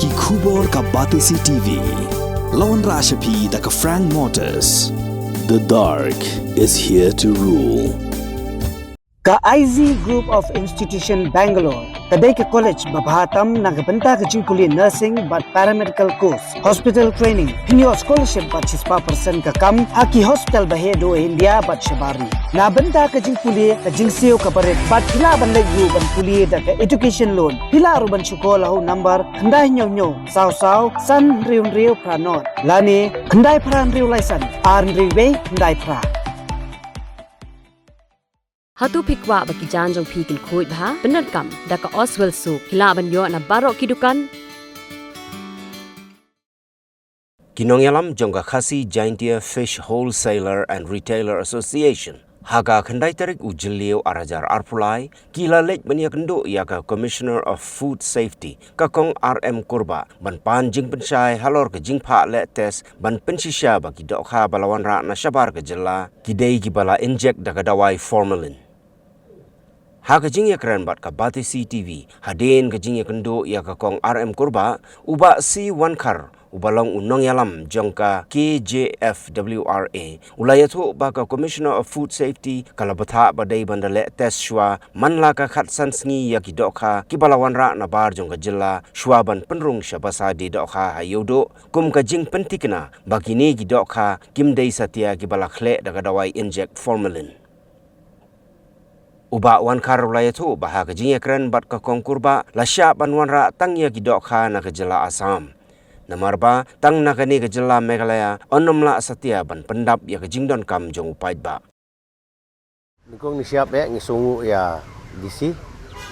Ki khubor ka Batisi TV. Lawan Rashapi da ka Frank Motors. The dark is here to rule. Ka IZ Group of Institution Bangalore, kadai ke college babahatam nagabenta ke jingkuli nursing but paramedical course, hospital training, pinyo scholarship but 6% ka kam, haki hospital bahedo India but shabari. Na benta ke jingkuli ke jingsio ka baret but pila ban legu ban kuli da ke education loan, pila ruban syukola ho number, kandai nyo saw san riu pranot, lani kandai pran riu laisan, arn riu kandai pra. Hatu pikwa bagi janjong pikin kuit bah benar kam daka Oswell Soup hila banyo na barok kidukan Kinong yalam jongga khasi Jaintia Fish Wholesaler and Retailer Association haga khandai tarik ujilio arajar arpulai kila lek bania kendo yaga Commissioner of Food Safety kakong RM Kurba ban pan jing pensyai halor ke jing pha le test ban pensisya bagi dokha balawan ra na syabar ke jela kidei gibala inject daga dawai formalin Haga jingya keren bat ka Batisi TV hadin ke jingya kendo ya ka kong RM Kurba uba si wankar ubalong unong yalam jongka KJFWRA ulayatu baka Commissioner of Food Safety kalabata badai bandale test shwa manla ka khatsan sngi ya ki dokha ki balawan ra na bar jongka jilla shwa ban penrung syabasa di dokha hayodo kum ka jing pentikna bagini ki dokha kim dei satya ki balakhle daga dawai inject formalin Uba wan karulaya tu bahaga jingya keren bat ka kongkurba la syap ban wan ra tangya gidok kha na kejela Assam. Namarba tang na kani kejela Meghalaya onom la satya ban pendap ya kejingdon kam jong upait ba. Nikong ni siap ya ngisungu ya DC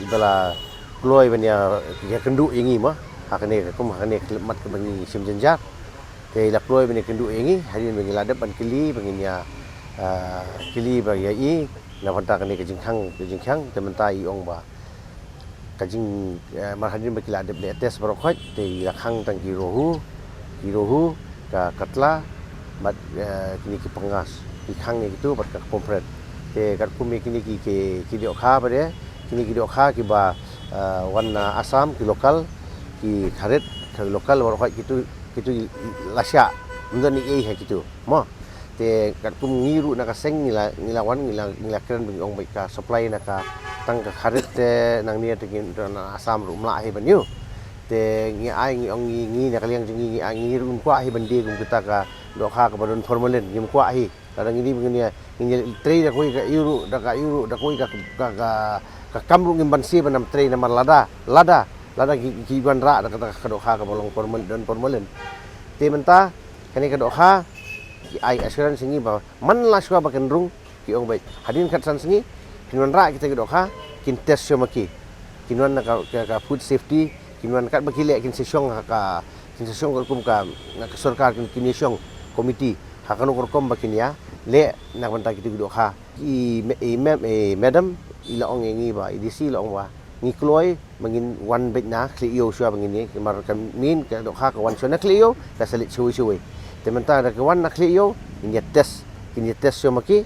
ibala kloy ban ya kendu ingi mah hakane kum hakane klemat ke bangi sim jenjar. Ke la kloy ban kendu ingi hari bangi ladap ban kili bangi ya kili ba ya i na panta kani ke jingkhang tementai ong ba kajing marhadin bakila de tes barokhot te lakhang tang girohu ka katla bat kini ki pengas ki khang ni gitu bat ka kompret te kat pumi kini ki dio kha bare kini ki dio kha ki ba wan Assam ki lokal ki kharet ka lokal barokhot gitu lasya mendani ha gitu mo te kat pum ngiru na kaseng ngilawan keren bagi ong baik ka supply na ka tang ka kharit te nang nia te na Assam ru mla hi banyu te ngi ai ngi ong ngi na kaliang ngi ai ngi ru kwa hi bandi kum kita ka do kha ka badon formalin ngi kwa hi kadang ini begini ngi trei da koi ka yuru da koi ka kamru ngi bansi banam trei na lada ki ban ra da ka do kha ka bolong formal dan formalin te menta kani ka do kha ai assurance singi ba man la shwa ba kendrung ki ong bai hadin khat san singi kinwan ra kita gedok ha kin test shoma ki kinwan ka food safety kinwan kat ba kilek kin sesong ka kum ka na sarkar kin sesong committee ha kanu korkom ba kin ya le na banta kita gedok ha madam ila ong ngi ba idc la ong wa ngi kloi mangin wan bet na klio shwa bangin ni mar kan min ka dok ha ka wan shona klio ka salit shui Tementang ada kawan nak liyo, ini tes semaki.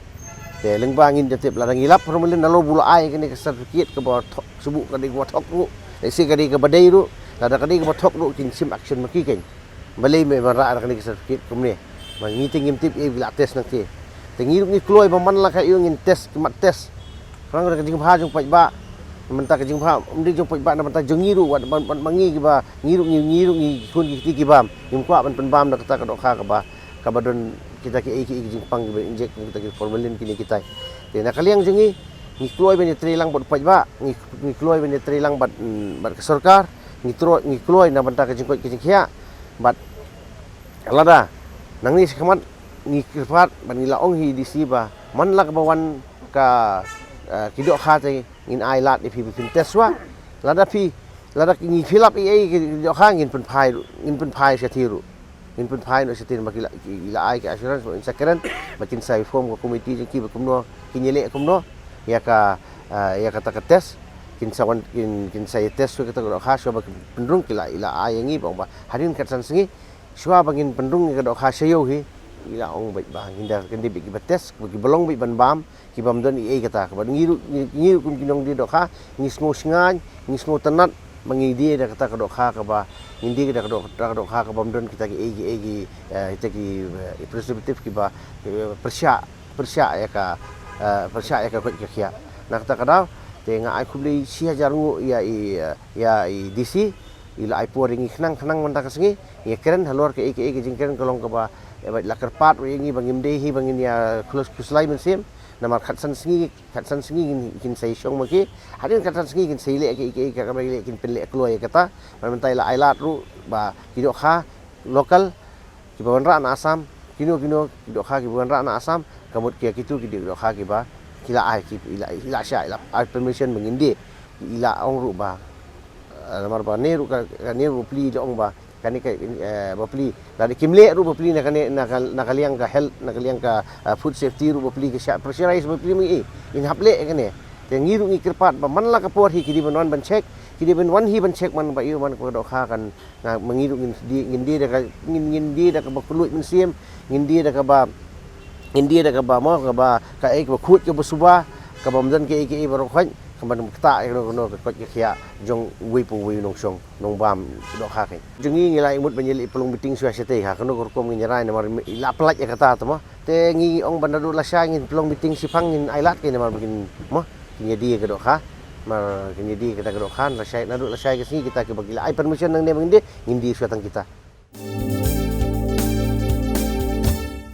Te lengbangin jatip larang ilap formalin nalo bula ai kini ke sertifikat ke bawah subuh kadi ke batok ru. Isi kadi ke badai ru, lada kadi ke batok ru kin sim action maki kan. Balai me mara kadi ke sertifikat kumne. Meeting tip bila tes nanti. Tengiru ni keluar paman lah kayu ngin tes kemat tes. Orang ada kajing pha jong pai ba. Mentah kajing pha umdi jong pai ba na mentah jongiru wat mangi ki ba ngiru kun ki bam nim kwa ban penbam da kata kadok kha ka ba ka badon kita ki jing pang injek kita ki formalin kini kita te na kaliang jongi ni kloy ben trilang bot pai ba ni kloy ben trilang bat ke sarkar ni kloy na mentah kajing khia bat alada nang ni sekamat ni kirfat ban ni laong hi di siba man lak bawan ka kidok kha te ngin ai lat ni pi teswa lada ngi fill up ai kidok kha ngin pen phai setiru ngin pen phai no setir makila ila ai ka assurance in second makin sai form ko committee jeng ki kumno kinyele kumno ya ka tes kin sawan kin sai tes so kita kidok kha so pendrung kila ila ai ngi ba harin katsan singi shwa bangin pendrung kidok kha sayo hi ila ong baik bah hinda kendi bagi bates bagi belong bi ban bam ki bam don i kata ka ban ngiru kum kinong di dokha ngi smo sngan ngi smo tanat mengidi dah kata kedok kha ke ba ngindi dah kedok kha ke bamdon kita egi kita ki preservative ki ba persya ya ka kot kia nak kata kadau tengah ai kubli 6000 ngu ya DC ila ai poring khnang manta kasengi ya keren halor ke jingkeren kolong ke ba lakar pat wingi bangim dehi bangin ya kuslai mensim namar khatsan sengi kin sai syong maki hadin khatsan sengi kin sai le ke ka bagi le kin pelle kloi kata mentai la ailat ru ba kidok kha lokal ki bawanra na asam kino kidok kha ki bawanra na asam kamut kia kitu kidok kha ki ba kila ai ki ila sya ila ai permission mengindi ila ong ru ba namar ba ne ru ka ne ru pli de ong ba kani ka ba pli la de kimle ru ba pli na kani na kaliang ka health na kaliang ka food safety ru ba pli ka sya pressurize ba pli mi in haple kani te ngiru ngi kirpat ba man la ka por hi kidi ban ban check kidi ban wan hi ban check man ba yu man ko do kha kan na mengiru ngindi da ka ngindi da ka ba kulut men sim ngindi da ka ba India dah kebab mau kebab kai kebakut ke bersuba kebab dan ke berokhan kebab kita kono kot ke kia jong wipu nong song nong bam dok hak jengi ngilai imut banjeli pelung meeting suasete ha kono korkom ngerai namar ila pelat ya kata tu mah te ngi ong bandadu lasya ngin pelung meeting sipang ngin ailat ke namar bikin mah nyedi ke dok ha mar nyedi kita ke dok khan lasya nadu lasya ke sini kita ke bagila ai permission nang ne ngindi suatan kita